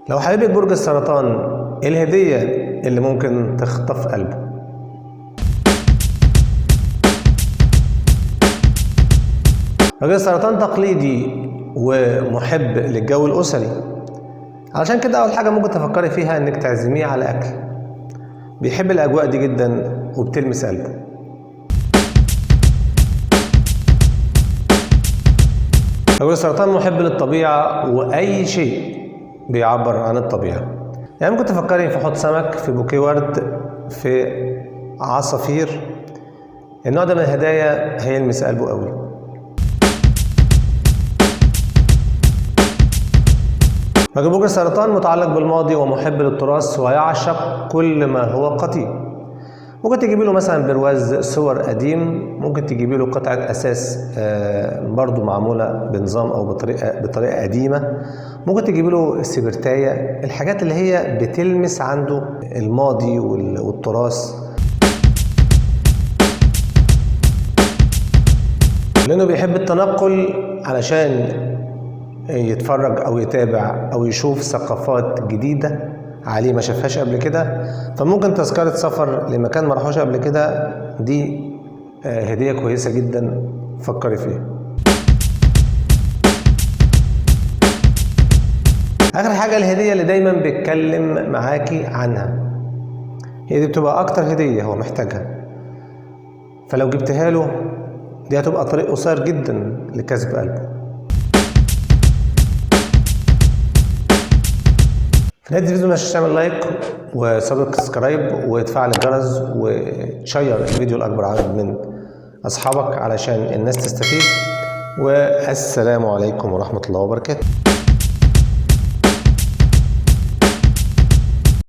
لو حبيبك برج السرطان، ايه الهدية اللي ممكن تخطف قلبه؟ راجل السرطان تقليدي ومحب للجو الأسري، علشان كده أول حاجة ممكن تفكري فيها إنك تعزميه على أكل. بيحب الأجواء دي جدا وبتلمس قلبه. راجل السرطان محب للطبيعة وأي شيء بيعبر عن الطبيعة، يعني ممكن تفكري في حوض سمك، في بوكيه ورد، في عصافير. النوع ده من الهدايا هيلمس قلبه قوي. راجل برج السرطان متعلق بالماضي ومحب للتراث ويعشق كل ما هو قديم. ممكن تجيبي له مثلا برواز صور قديم، ممكن تجيبي له قطعة أساس برضو معمولة بنظام أو بطريقة قديمة، ممكن تجيبي له السبرتاية، الحاجات اللي هي بتلمس عنده الماضي والتراث، لأنه بيحب التنقل علشان يتفرج أو يتابع أو يشوف ثقافات جديدة عليه ما شافهاش قبل كده. فممكن تذكرة سفر لمكان ما راحوش قبل كده، دي هدية كويسة جدا فكري فيها. آخر حاجة الهدية اللي دايما بيتكلم معاكي عنها، هي دي بتبقى أكتر هدية هو محتاجها، فلو جبتها له دي هتبقى طريق قصير جدا لكسب قلبه. في نهاية الفيديو متنساش تعمل لايك وسبسكرايب وتفعل الجرس وتشير الفيديو لأكبر عدد من أصحابك علشان الناس تستفيد. والسلام عليكم ورحمة الله وبركاته.